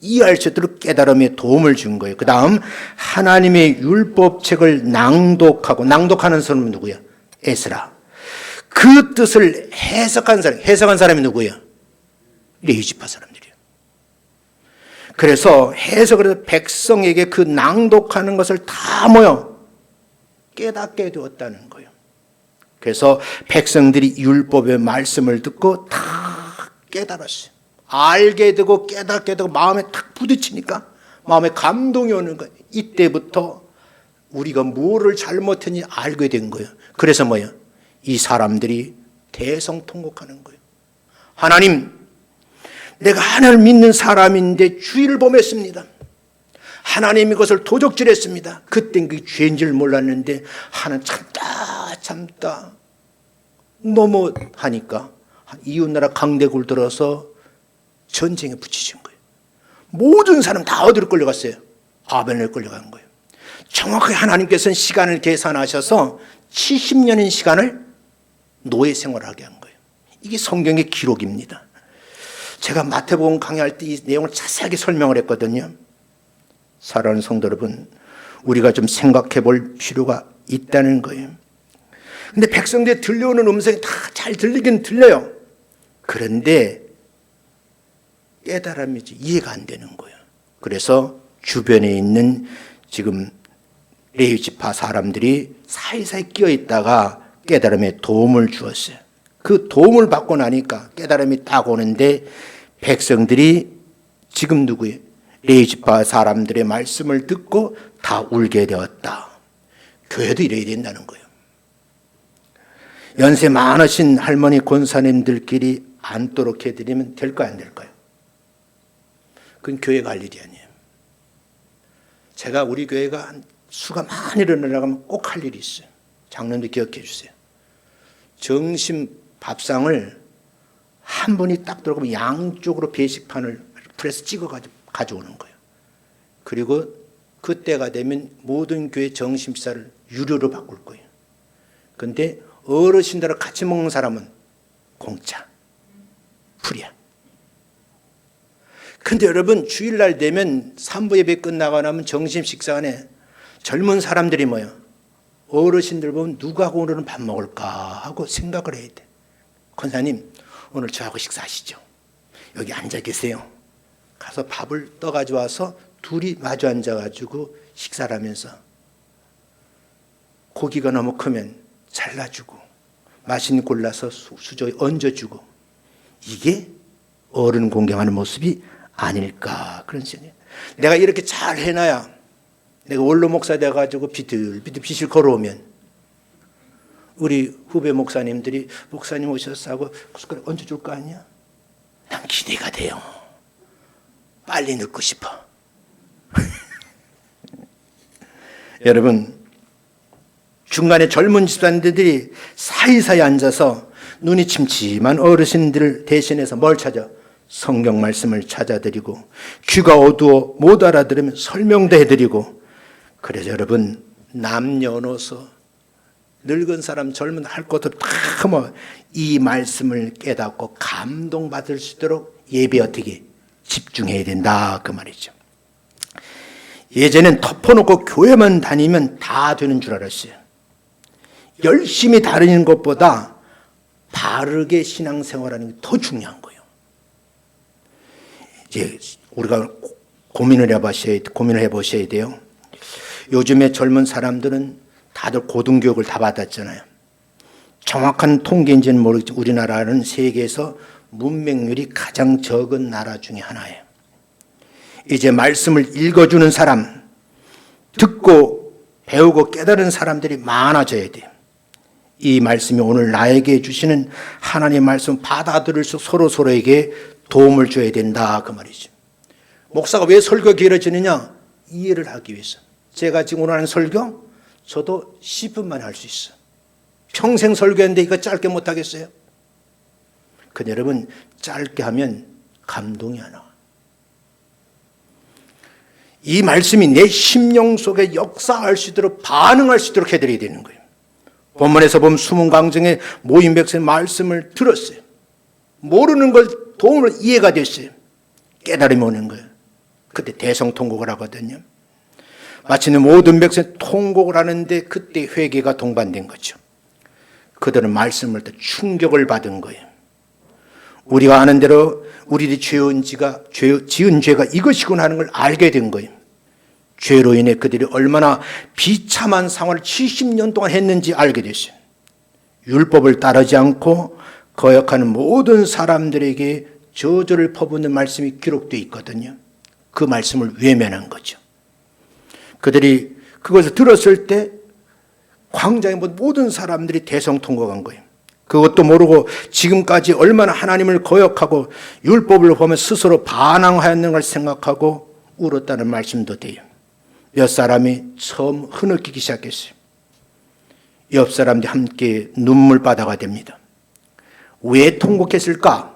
이해할 수 있도록 깨달음에 도움을 준 거예요. 그 다음 하나님의 율법책을 낭독하는 사람은 누구야? 에스라. 그 뜻을 해석한 사람이 누구야? 레위 지파 사람들이에요. 그래서 해석을 해서 백성에게 그 낭독하는 것을 다 깨닫게 되었다는 거예요. 그래서 백성들이 율법의 말씀을 듣고 다 깨달았어요. 알게 되고 깨닫게 되고 마음에 탁 부딪히니까 마음에 감동이 오는 거예요. 이때부터 우리가 뭐를 잘못했는지 알게 된 거예요. 그래서 이 사람들이 대성통곡하는 거예요. 하나님, 내가 하나님을 믿는 사람인데 주의를 범했습니다. 하나님 이것을 도적질했습니다. 그땐 그게 죄인 줄 몰랐는데 하나님 참다 너무 하니까 이웃나라 강대국을 들어서 전쟁에 붙이신 거예요. 모든 사람 다 어디로 끌려갔어요? 아벨로 끌려간 거예요. 정확하게 하나님께서는 시간을 계산하셔서 70년의 시간을 노예 생활하게 한 거예요. 이게 성경의 기록입니다. 제가 마태복음 강의할 때 이 내용을 자세하게 설명을 했거든요. 사랑하는 성도 여러분, 우리가 좀 생각해 볼 필요가 있다는 거예요. 근데 백성들이 들려오는 음성이 다 잘 들리긴 들려요. 그런데 깨달음이지 이해가 안 되는 거예요. 그래서 주변에 있는 지금 레위 지파 사람들이 사이사이 끼어 있다가 깨달음에 도움을 주었어요. 그 도움을 받고 나니까 깨달음이 딱 오는데 백성들이 지금 누구예요? 레위 지파 사람들의 말씀을 듣고 다 울게 되었다. 교회도 이래야 된다는 거예요. 연세 많으신 할머니 권사님들끼리 앉도록 해드리면 될까요, 안 될까요? 그건 교회가 할 일이 아니에요. 제가 우리 교회가 수가 많이 일어나가면 꼭 할 일이 있어요. 장로님도 기억해 주세요. 점심 밥상을 한 분이 딱 들어가면 양쪽으로 배식판을 프레스 찍어가지고 가져오는 거예요. 그리고 그때가 되면 모든 교회 점심사를 유료로 바꿀 거예요. 그런데 어르신들하고 같이 먹는 사람은 공짜, 프리야. 근데 여러분 주일날 되면 산부 예배 끝나고 나면 점심 식사 안에 젊은 사람들이 어르신들 보면 누구하고 오늘은 밥 먹을까 하고 생각을 해야 돼. 권사님 오늘 저하고 식사하시죠. 여기 앉아 계세요. 가서 밥을 떠가지고 와서 둘이 마주 앉아가지고 식사를 하면서 고기가 너무 크면 잘라주고 마신 골라서 수저에 얹어주고, 이게 어른 공경하는 모습이 아닐까 그런 생각이에요. 내가 이렇게 잘 해놔야 내가 원로 목사 돼가지고 비틀비틀 빛을 걸어오면 우리 후배 목사님들이 목사님 오셔서 하고 숟가락 얹어줄 거 아니야? 난 기대가 돼요. 빨리 늙고 싶어. 여러분, 중간에 젊은 집사님들이 사이사이 앉아서 눈이 침침한 어르신들을 대신해서 뭘 찾아? 성경 말씀을 찾아드리고, 귀가 어두워 못 알아들으면 설명도 해드리고. 그래서 여러분, 남녀노소 늙은 사람 젊은 할 것도 다 이 말씀을 깨닫고 감동받을 수 있도록 예배 어떻게 집중해야 된다 그 말이죠. 예전엔 덮어놓고 교회만 다니면 다 되는 줄 알았어요. 열심히 다니는 것보다 바르게 신앙생활하는 게 더 중요한 거예요. 이제 우리가 고민을 해보셔야 돼요. 요즘에 젊은 사람들은 다들 고등교육을 다 받았잖아요. 정확한 통계인지는 모르겠지만 우리나라는 세계에서 문맹률이 가장 적은 나라 중에 하나예요. 이제 말씀을 읽어주는 사람, 듣고 배우고 깨달은 사람들이 많아져야 돼요. 이 말씀이 오늘 나에게 주시는 하나님의 말씀 받아들일 수 서로에게 도움을 줘야 된다 그 말이죠. 목사가 왜 설교가 길어지느냐? 이해를 하기 위해서. 제가 지금 오늘 하는 설교 저도 10분 만에 할 수 있어요. 평생 설교했는데 이거 짧게 못하겠어요? 근데 여러분, 짧게 하면 감동이 안 나와. 이 말씀이 내 심령 속에 역사할 수 있도록 반응할 수 있도록 해드려야 되는 거예요. 본문에서 보면 숨은 광정에 모인 백성의 말씀을 들었어요. 모르는 걸 도움을 이해가 됐어요. 깨달음이 오는 거예요. 그때 대성통곡을 하거든요. 마치는 모든 백성이 통곡을 하는데 그때 회개가 동반된 거죠. 그들은 말씀을 듣고 충격을 받은 거예요. 우리가 아는 대로 우리들이 지은 죄가 이것이구나 하는 걸 알게 된 거예요. 죄로 인해 그들이 얼마나 비참한 생활을 70년 동안 했는지 알게 됐어요. 율법을 따르지 않고 거역하는 모든 사람들에게 저주를 퍼붓는 말씀이 기록되어 있거든요. 그 말씀을 외면한 거죠. 그들이 그것을 들었을 때 광장에 모든 사람들이 대성통곡한 거예요. 그것도 모르고 지금까지 얼마나 하나님을 거역하고 율법을 보면 스스로 반항하였는 걸 생각하고 울었다는 말씀도 돼요. 몇 사람이 처음 흐느끼기 시작했어요. 옆 사람들이 함께 눈물바다가 됩니다. 왜 통곡했을까?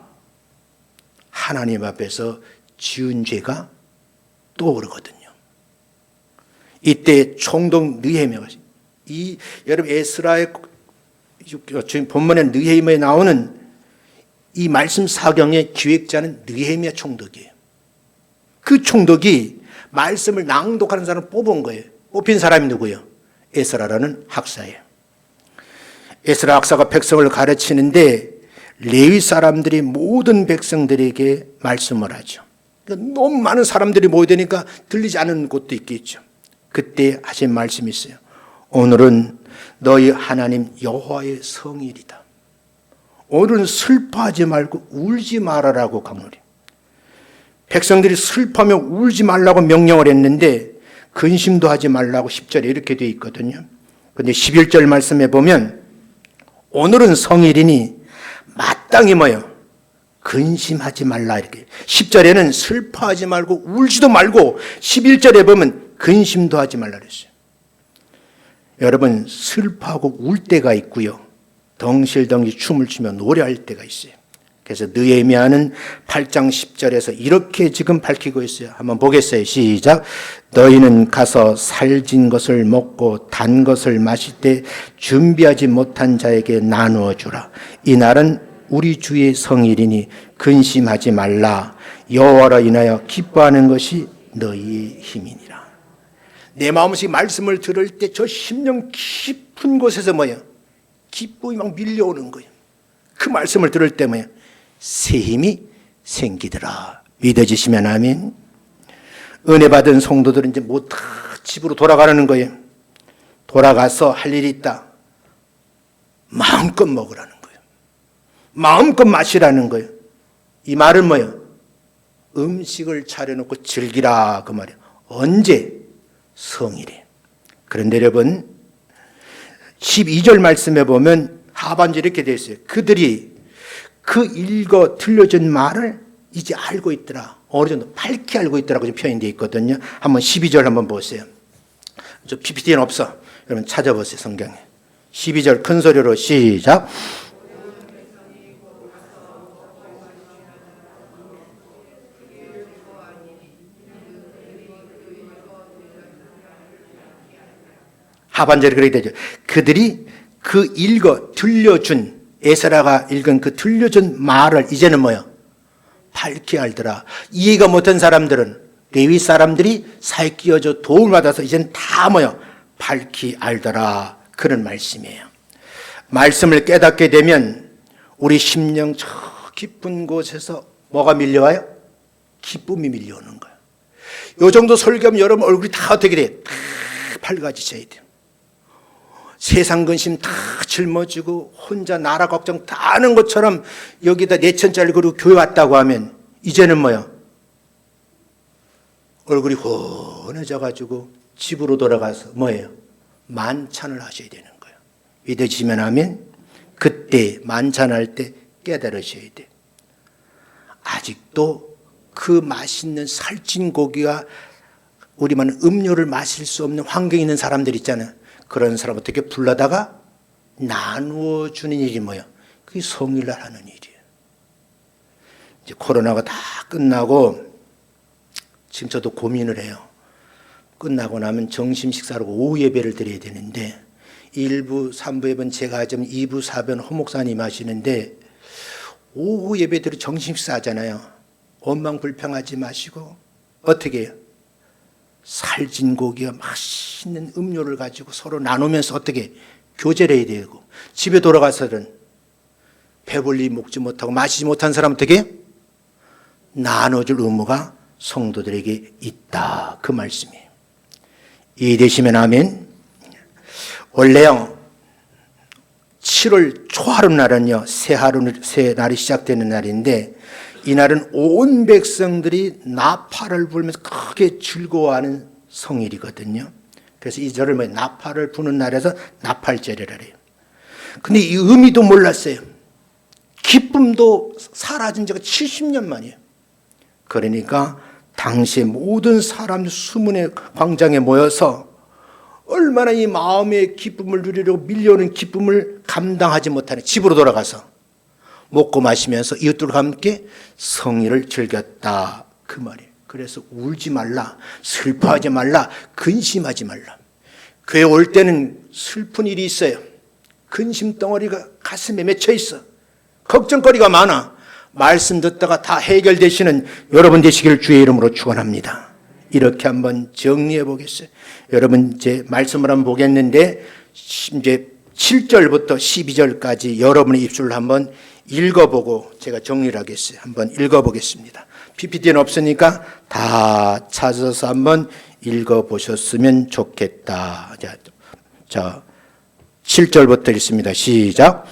하나님 앞에서 지은 죄가 떠오르거든요. 이때 총독 느헤미야가 여러분 에스라의 지금 본문에 느헤미야에 나오는 이 말씀 사경의 기획자는 느헤미야 총독이에요. 그 총독이 말씀을 낭독하는 사람을 뽑은 거예요. 뽑힌 사람이 누구예요? 에스라라는 학사예요. 에스라 학사가 백성을 가르치는데 레위 사람들이 모든 백성들에게 말씀을 하죠. 그러니까 너무 많은 사람들이 모여드니까 들리지 않는 곳도 있겠죠. 그때 하신 말씀이 있어요. 오늘은 너희 하나님 여호와의 성일이다. 오늘은 슬퍼하지 말고 울지 말아라고 강론해. 백성들이 슬퍼하며 울지 말라고 명령을 했는데 근심도 하지 말라고 10절에 이렇게 되어 있거든요. 그런데 11절 말씀에 보면 오늘은 성일이니 마땅히 뭐요? 근심하지 말라 이렇게. 10절에는 슬퍼하지 말고 울지도 말고 11절에 보면 근심도 하지 말라 그랬어요. 여러분 슬퍼하고 울 때가 있고요. 덩실덩실 춤을 추며 노래할 때가 있어요. 그래서 느헤미야는 8장 10절에서 이렇게 지금 밝히고 있어요. 한번 보겠어요. 시작. 너희는 가서 살진 것을 먹고 단 것을 마실 때 준비하지 못한 자에게 나누어 주라. 이 날은 우리 주의 성일이니 근심하지 말라. 여호와로 인하여 기뻐하는 것이 너희의 힘이니라. 내 마음속에 말씀을 들을 때 저 심령 깊은 곳에서 뭐예요? 기쁨이 막 밀려오는 거예요. 그 말씀을 들을 때 뭐예요? 새 힘이 생기더라. 믿어지시면 아멘. 은혜 받은 성도들은 이제 다 집으로 돌아가는 거예요. 돌아가서 할 일이 있다. 마음껏 먹으라는 거예요. 마음껏 마시라는 거예요. 이 말은 뭐예요? 음식을 차려놓고 즐기라 그 말이에요. 언제? 성일에. 그런데 여러분 12절 말씀에 보면 하반절에 이렇게 되어 있어요. 그들이 그 읽어 들려준 말을 이제 알고 있더라. 어느 정도 밝히 알고 있더라고 표현되어 있거든요. 한번 12절 한번 보세요. 저 PPT는 없어. 여러분 찾아보세요. 성경에. 12절 큰 소리로 시작. 하반절에 그렇게 되죠. 그들이 그 읽어 들려준 에스라가 읽은 그 들려준 말을 이제는 뭐요? 밝히 알더라. 이해가 못한 사람들은 레위 사람들이 사에 끼어져 도움을 받아서 이제는 다 뭐요? 밝히 알더라. 그런 말씀이에요. 말씀을 깨닫게 되면 우리 심령 저 깊은 곳에서 뭐가 밀려와요? 기쁨이 밀려오는 거예요. 요 정도 설교하면 여러분 얼굴이 다 어떻게 돼요? 다 밝아지셔야 돼요. 세상 근심 다 짊어지고 혼자 나라 걱정 다 하는 것처럼 여기다 내천짜리 그리고 교회 왔다고 하면 이제는 뭐요? 얼굴이 훤해져 가지고 집으로 돌아가서 뭐예요? 만찬을 하셔야 되는 거예요. 믿어지면 하면 그때 만찬할 때 깨달으셔야 돼요. 아직도 그 맛있는 살찐 고기와 우리만 음료를 마실 수 없는 환경에 있는 사람들 있잖아요. 그런 사람 어떻게 불러다가 나누어 주는 일이 뭐야? 그게 성일날 하는 일이에요. 이제 코로나가 다 끝나고 지금 저도 고민을 해요. 끝나고 나면 점심 식사로 오후 예배를 드려야 되는데 1부, 3부 예배는 제가 하자면 2부, 4부는 허목사님 하시는데 오후 예배 드려 점심 식사 하잖아요. 원망불평하지 마시고 어떻게 해요? 살찐 고기와 맛있는 음료를 가지고 서로 나누면서 어떻게 교제를 해야 되고 집에 돌아가서는 배불리 먹지 못하고 마시지 못한 사람 어떻게 나눠줄 의무가 성도들에게 있다. 그 말씀이에요. 이해되시면 아멘. 원래요 7월 초하룻날은요 새 날이 시작되는 날인데 이날은 온 백성들이 나팔을 불면서 크게 즐거워하는 성일이거든요. 그래서 이 절을 나팔을 부는 날에서 나팔절이라 해요. 근데 이 의미도 몰랐어요. 기쁨도 사라진 지가 70년 만이에요. 그러니까 당시에 모든 사람들 수문의 광장에 모여서 얼마나 이 마음의 기쁨을 누리려고 밀려오는 기쁨을 감당하지 못하는 집으로 돌아가서 먹고 마시면서 이웃들과 함께 성일을 즐겼다. 그 말이에요. 그래서 울지 말라, 슬퍼하지 말라, 근심하지 말라. 교회 올 때는 슬픈 일이 있어요. 근심 덩어리가 가슴에 맺혀 있어. 걱정거리가 많아. 말씀 듣다가 다 해결되시는 여러분 되시기를 주의 이름으로 축원합니다. 이렇게 한번 정리해 보겠어요. 여러분 이제 말씀을 한번 보겠는데 이제 7절부터 12절까지 여러분의 입술을 한번 읽어보고 제가 정리를 하겠어요. 한번 읽어보겠습니다. PPT는 없으니까 다 찾아서 한번 읽어보셨으면 좋겠다. 자, 7절부터 읽습니다. 시작.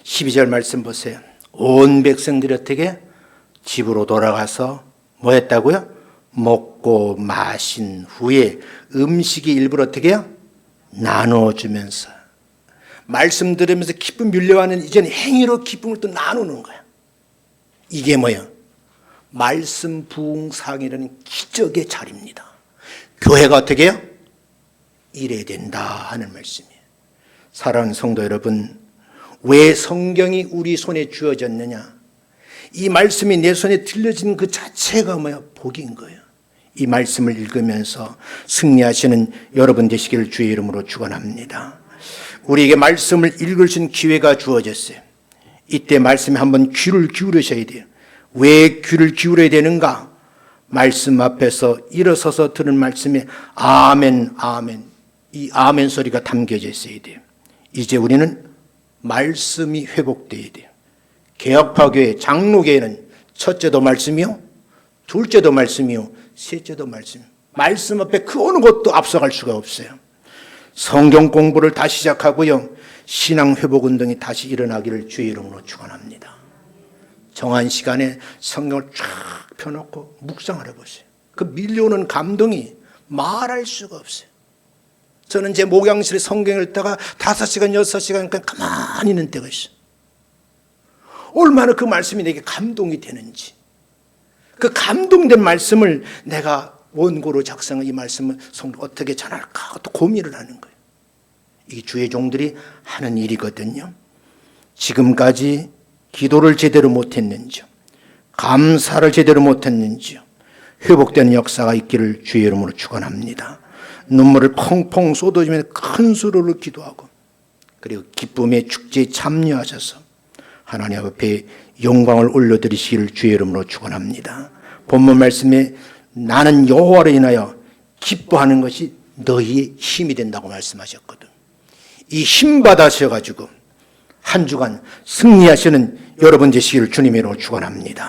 12절 말씀 보세요. 온 백성들이 어떻게 집으로 돌아가서 뭐 했다고요? 먹고 마신 후에 음식의 일부를 어떻게 해요? 나눠주면서. 말씀 들으면서 기쁨 밀려가는 이제는 행위로 기쁨을 또 나누는 거야. 이게 뭐예요? 말씀 부흥상이라는 기적의 자리입니다. 교회가 어떻게 해요? 이래야 된다 하는 말씀이에요. 사랑하는 성도 여러분, 왜 성경이 우리 손에 주어졌느냐? 이 말씀이 내 손에 들려진 그 자체가 뭐야? 복인 거예요. 이 말씀을 읽으면서 승리하시는 여러분 되시기를 주의 이름으로 축원합니다. 우리에게 말씀을 읽을 수 있는 기회가 주어졌어요. 이때 말씀에 한번 귀를 기울이셔야 돼요. 왜 귀를 기울여야 되는가? 말씀 앞에서 일어서서 들은 말씀에 아멘, 아멘, 이 아멘 소리가 담겨져 있어야 돼요. 이제 우리는 말씀이 회복돼야 돼요. 개혁파교회 장로교회는 첫째도 말씀이요, 둘째도 말씀이요, 셋째도 말씀이요. 말씀 앞에 그 어느 것도 앞서갈 수가 없어요. 성경 공부를 다시 시작하고요, 신앙 회복 운동이 다시 일어나기를 주의 이름으로 축원합니다. 정한 시간에 성경을 쫙 펴놓고 묵상을 해보세요. 그 밀려오는 감동이 말할 수가 없어요. 저는 제 목양실에 성경을 읽다가 5시간, 6시간 그냥 가만히 있는 때가 있어요. 얼마나 그 말씀이 내게 감동이 되는지. 그 감동된 말씀을 내가 원고로 작성한 이 말씀을 성경 어떻게 전할까 또 고민을 하는 거예요. 이게 주의 종들이 하는 일이거든요. 지금까지 기도를 제대로 못했는지요, 감사를 제대로 못했는지요, 회복되는 역사가 있기를 주의 이름으로 축원합니다. 눈물을 펑펑 쏟아지면서 큰 소리로 기도하고, 그리고 기쁨의 축제에 참여하셔서 하나님 앞에 영광을 올려드리시기를 주의 이름으로 축원합니다. 본문 말씀에 나는 여호와로 인하여 기뻐하는 것이 너희의 힘이 된다고 말씀하셨거든. 이 힘 받으셔가지고 한 주간 승리하시는 여러분 되시기를 주님의 이름으로 축원합니다.